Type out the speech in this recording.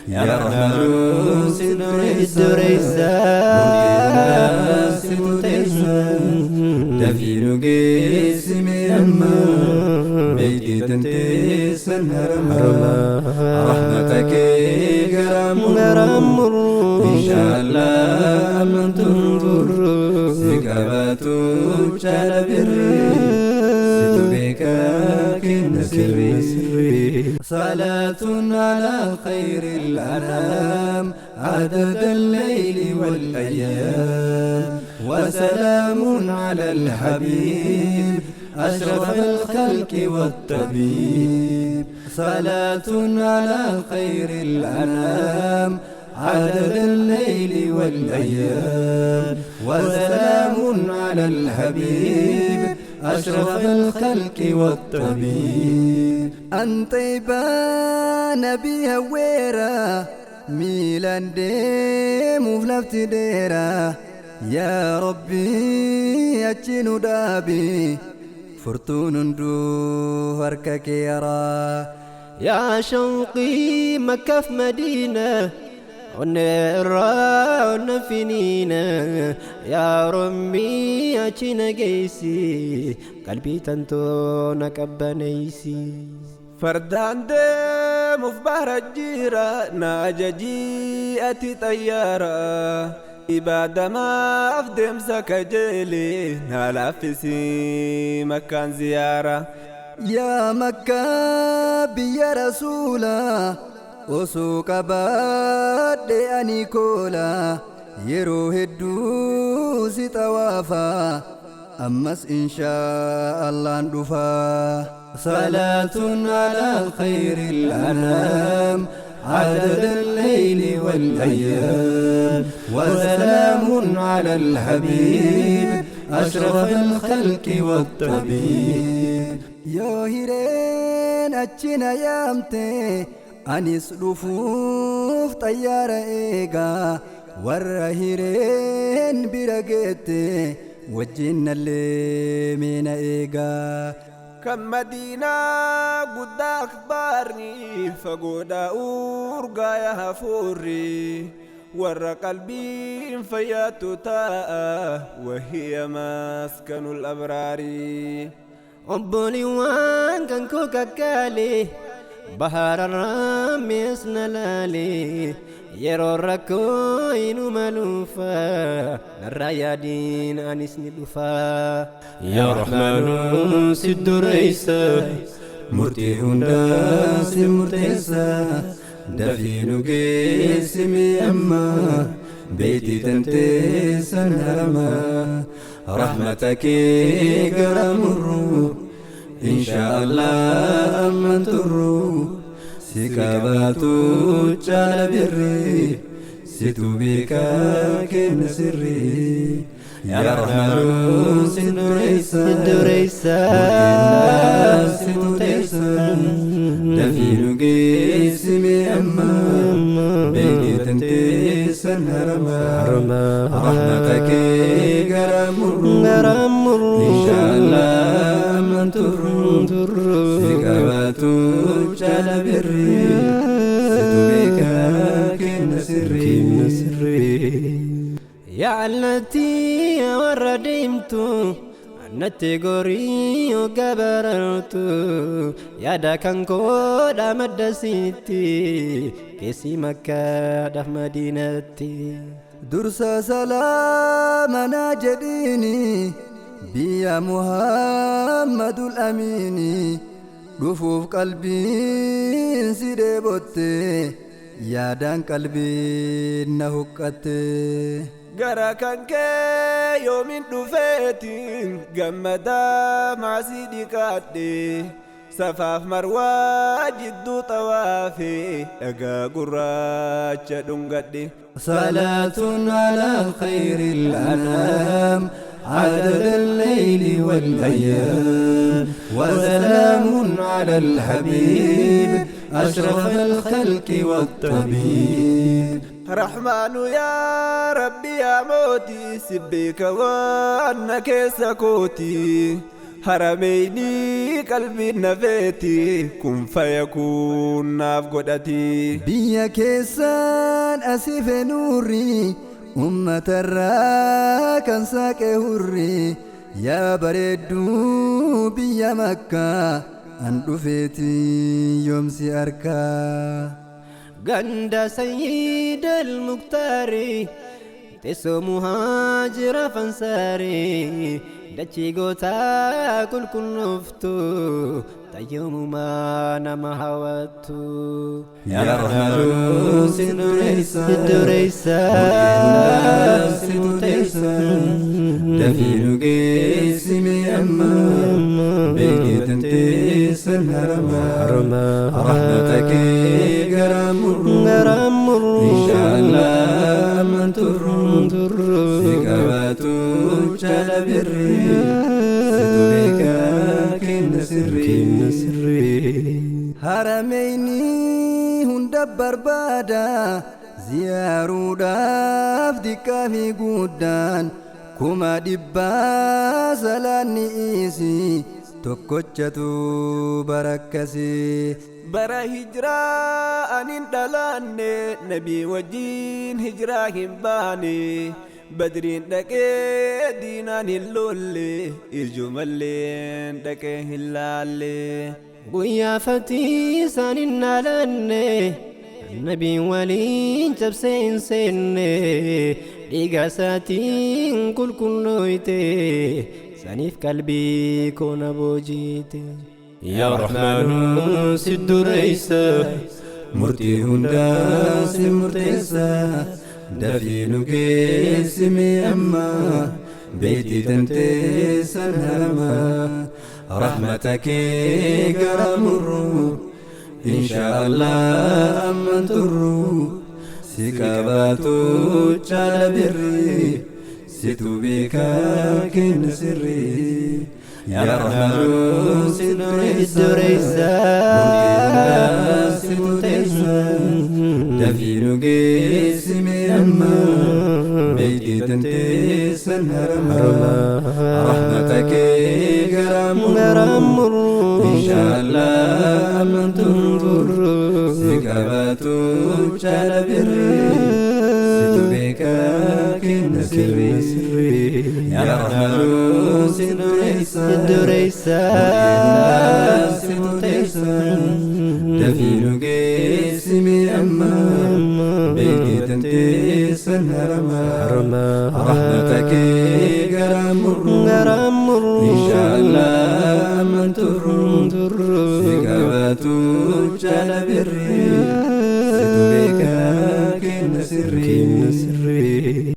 يا رحمن سدريسا سدريسا دفين قسم أما بيتي تنتسن هرما رحمتك غرامر إن شاء الله من تنظر سكباتو جالبر ستبك كن سري صلاة على خير الأنام عدد الليل والأيام وسلام على الحبيب أشرف الخلق والطبيب صلاة على خير الأنام عدد الليل والأيام وسلام على الحبيب أشرف الخلق والطبيب أنت نبي هويرا ميلان دي مفلفت ديرا يا ربي أجنو دابي فرتون دو هركك يرى يا شوقي مكة في مدينة ونرى ونفنينا يا رمي أجنا قيسي قلبي تنتو نكبنيسي فردان ديم في بحر الجيرة ناجي أتي طيارة إبادة ما أفدم سكجيلي نالافسي مكان زيارة يا مكة بيا رسولا وسوق باد أنيكولا يروه الدوس توافا أمس إن شاء الله ندفا صلاة على خير الأنام عدد الليل والأيام وسلام على الحبيب أشرف الخلق والطبيب يا هيرين أجنا يامتي أنيس رفوف طيارة إيغا ورا هيرين برقيتي وجينا اللي من إيغا كم مدينة قد أخبارني فقودا أورقا يا هفوري ورا قلبي فياتو تاء وهي مسكن الأبرار عبوني وان كان كوكا كالي بحر الرميس نلالي يرو ركوين ملوفا الريادين أنيس ندفا يا رحمن سدريسا مرتي هنداس مرتيسا دفين قسمي أما بيتي تنتسا هرما رحمتك غرامر إن شاء الله من ترو سكاباتو جالبري ستوبك كن سري يا رحمن سدريسا سدريسا دفين قسمي أما بيتي تنتسا هرما رحمتك غرامر إن شاء الله من ترو سكاباتو جالبري ستوبك كن سري يا التي ورديمتو نتي غوري وغبرتو يا دكان كودا مدسيتي كيسي مكة دف مدينتي درس سلامنا جديني بيا محمد الأميني رفوف قلبي سيدي بوتي يا دان قلبي نهقتي غرا كانك يوم دفيتين غمدا مع سيدي كاتي سفاف مروى جدو طوافي اغا قراچ دنگدي صلاة على خير الأنام عدد الليل والأيام وسلام على الحبيب أشرف الخلق والطبيب رحمن يا ربي يا موتي سبيك وأنك سكوتي harameyni qalbiin nafeeti kun fayakun naaf godhati biyya keessan asife nuurri ummatarraa kan saaqe hurri yaa bareedduu biyya makkaa an dhufeeti yoomsi arkaa ganda sayyid al-muktari teessoo muhaajira fansaari dachii gootaa qulqullooftu tayyoomumaa nama hawwattu yaa rahmaanu si dureysa dafii nu geessime amma beekeetan teessan haramaa rahmata kee garaan murru inshaallah amman turru si qabaatu chala birri situ beekaa kenna sirri harameyni hunda barbaada ziyaaruudhaaf diqqaa fi guddaan kuma dhibbaa salaanni isi tokkochatu barakkasi bara hijraa anin dhalaanne nabii wajjiin hijraa hin baane badriin dhaqee diinaan hin lolle iljumalleen dhaqee hin laalle guyyaa fatii isaanin naalanne nabiin waliin cabsee hin seenne dhiiga isaatiin qulqullooyte saniif qalbii koona boojite yaa rahmaanu si dureysa murtii hundaa si murteessa dafii nu geessime amma beektii tanteessan haramaa rahmata kee garaa murru inshaallah amman turru si qabaatu chala birri situ beekaa kenna sirri yaa rahmaanu si dureysa si murteessa dafii nu geessime amma beektii tanteessan haramaa rahmata kee garaa murru inshaallah amman turru si qabaatu chala birri situ beekaa kenna sirri yaa rahmaanu si dureysa si murteessa dafii nu geessime amma beektii tanteessan haramaa rahmata kee garaa murru inshaallah amman turru si qabaatu chala birri situ beekaa kenna sirri